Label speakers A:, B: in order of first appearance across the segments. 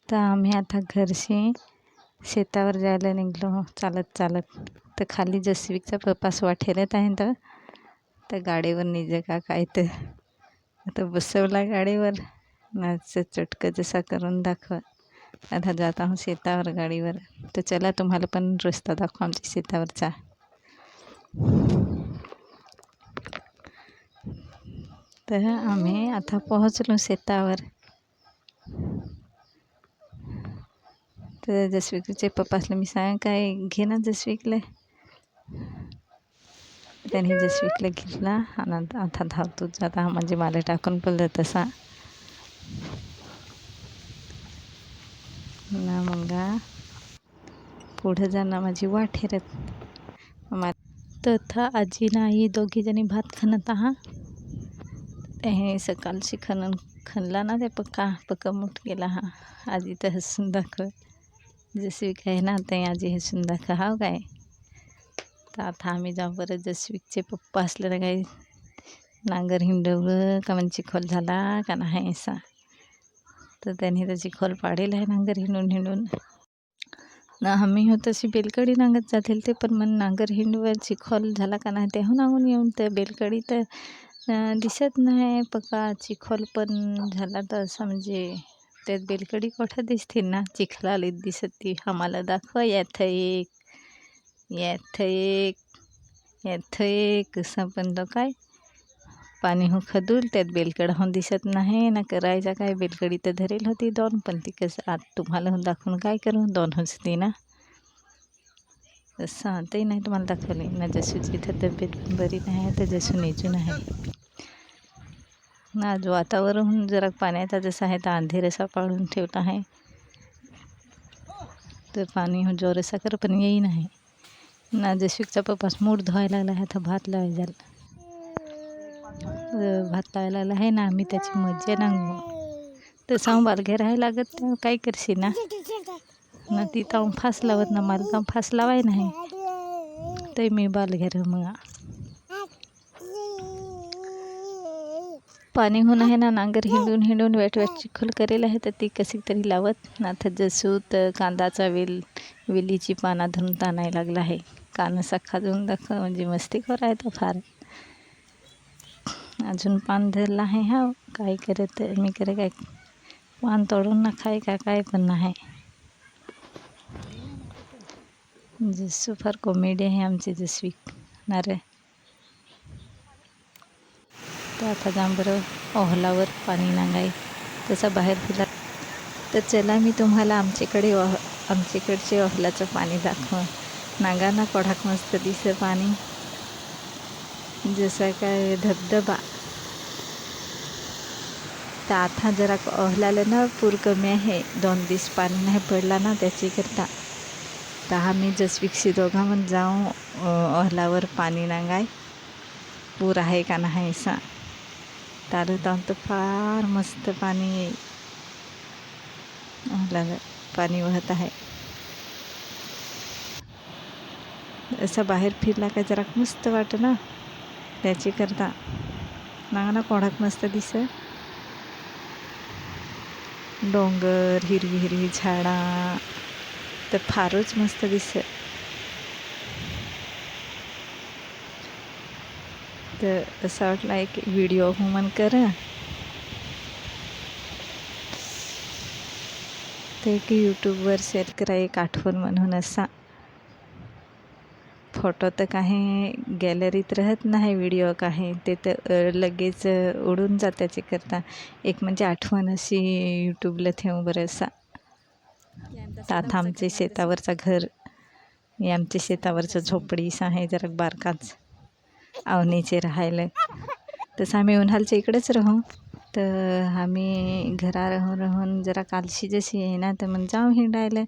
A: तर आम्ही आता घरशी शेतावर जायला निघलो चालत चालत. तर खाली जसविकचा पप्पास वाठेरत आहे तर गाडीवर निजे का काय तर आता बसवला गाडीवर नाच चटकं जसा करून दाखवा. आता जात आहोत शेतावर गाडीवर. तर चला तुम्हाला पण रस्ता दाखवा आमच्या शेतावरचा. तर आम्ही आता पोहोचलो शेतावर. तर जसविकचे पप्पासला मी सांग काय घे ना जसविकले. त्याने जसविकला घेतला आणि आता धावतो जाता म्हणजे मला टाकून पडलं तसा ना. मग पुढं जाणं माझी वाट हेरत. तथा आजी ना आई दोघीजणी भात खणत आहात. हे सकाळशी खणला ना ते पक्का मोठ गेला हा. आजी तर हसून दाखव जसविक आहे ना ते आजी हसून दाखव हा काय. तर आता आम्ही जाऊ बरं. जसविकचे पप्पा असलं ना काही नांगर हिंडवलं का म्हणजे चिखल झाला का नाही असा. तर त्यांनी तर चिखल पाडेल आहे नांगर हिंडून ना. आम्ही होत अशी बेलकडी नांगत जातील ते पण मन नांगर हिंडवर चिखल झाला का नाही तेहून नागून येऊन तर बेलकडी तर दिसत नाही. पक्का चिखल पण झाला तर असं म्हणजे त्यात बेलकडी कोठं दिसतील ना. चिखलाला दिसत ती आम्हाला दाखवा यात एक असं पण तो काय पाणी हो खदूल त्यात बेलकड हो दिसत नाही ना. करायचा काय बेलकडी तर धरेल होती दोन पण ती कसं आत तुम्हाला दाखवून काय करू दोन होती ना असं. ते नाही तुम्हाला दाखवले ना. जसूची इथं तब्येत बरी नाही आहे तर जसू नेजून आहे ना. आज वातावरण जरा पाण्याचा जसं आहे तर अंधेरसा पाडून ठेवला आहे. तर पाणी हो जोरसा कर पण येई नाही ना. जसविकचा पप्पास मूड धुवायला लागला आहे. आता भात लावायला लागला आहे ना. आम्ही त्याची मज्जा नांगू तर सांभाळ घे राहायला लागत तेव्हा काय करशील ना. ती ताऊन फास लावत ना मला काम फास लावाय नाही तर मी बाल घेर मग पाणी होऊन आहे ना. नांगर हिंडून वेट चिखल करेल आहे तर ती कशी तरी लावत ना. तर जसू तर कांदाचा वेलीची पाना धरून ताणायला लागला आहे. कान असा खाजून दाखव म्हणजे मस्ती करायचं फार. अजून पान धरला आहे हा काय करत मी करे काय पान तोडून ना खाय का काय पण नाही. जसू फार कॉमेडी आहे आमची जसविक ना रे. तर आता जाम बरं ओहलावर पाणी नांगाय तसा बाहेर फिरला. तर चला मी तुम्हाला आमच्याकडचे ओहलाचं पाणी दाखव. नांगांना कोढाक मस्त दिसं पाणी जसं काय धबधबा. तर आता जरा ओहलालं ना पूर कमी आहे. 2 दिवस पाणी नाही पडला ना त्याच्याकरता. तर आम्ही जसविकशी दोघा मग जाऊ ओहलावर पाणी नांगाय पूर आहे का नाही असा. तालुत तर फार मस्त पाणी पाणी वाहत आहे. असं बाहेर फिरला का जरा मस्त वाटत ना त्याची करता. नांगना कोणाक मस्त दिस डोंगर हिरवी झाडा तर फारच मस्त दिस. तर असं वाटलं एक व्हिडिओ हुमन कर ते की यूट्यूबवर शेअर करा एक आठवण म्हणून असा. फोटो तर काही गॅलरीत राहत नाही व्हिडिओ काही ते तर लगेच उडून जात त्याची करता. एक म्हणजे आठवण अशी यूट्यूबला ठेवू बरं असा. आता आमचे शेतावरचा घर हे आमच्या शेतावरचं झोपडीस आहे जरा बारकाच आवनीचे राहायला. तसं आम्ही उन्हाळच्या इकडेच राहू. तर आम्ही घरा राहून जरा कालशी जशी आहे ना तर मग जाऊ हिंडायला.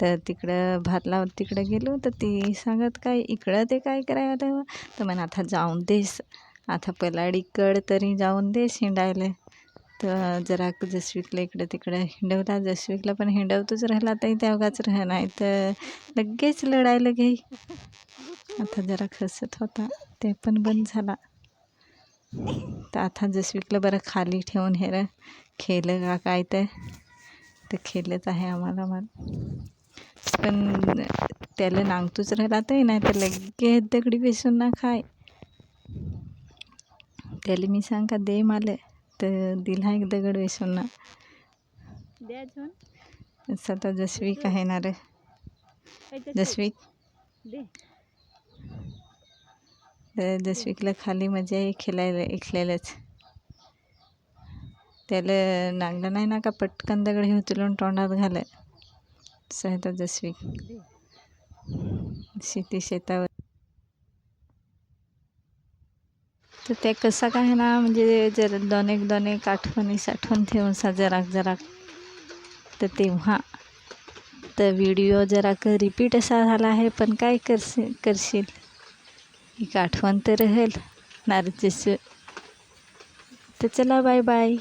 A: तर तिकडं भात लावत तिकडं गेलो तर ती सांगत काय इकडं ते काय करायला. तर मग आता जाऊन देस आता पलाडीकड तरी जाऊन देस हिंडायला. तर जरा जसविकला इकडं तिकडं हिंडवला. जसविकला पण हिंडवतोच राहिला तरी तेवढाच नाही तर लगेच लढायला घेई. आता जरा खसत होता ते पण बंद झाला. तर आता जसविकला बरं खाली ठेवून हेर खेळलं का काय तर तर खेळत आहे आम्हाला पण त्याला नांगतूच राहते नाही तर लगे दगडी बेसून ना खाय. त्याला मी सांग का दे मला तर दिला एक दगड बेसून ना
B: द्या अजून
A: सध्या जसवीक आहे ना रे. जसवीक
B: दे
A: तर जसवीकला खाली मजा आहे खेळायला एकल्यालाच. त्याला नांगलं नाही ना का पटकन दगड हे उचलून तोंडात घाल. सहता जसवीक शेतावर. तर ते कसं काय ना म्हणजे जर दोन एक आठवणी साठवून ठेवून जराक तर तेव्हा तर व्हिडिओ जराक रिपीट असा झाला आहे. पण काय करशील एक आठवण तर राहील नारचीच. तर चला बाय बाय.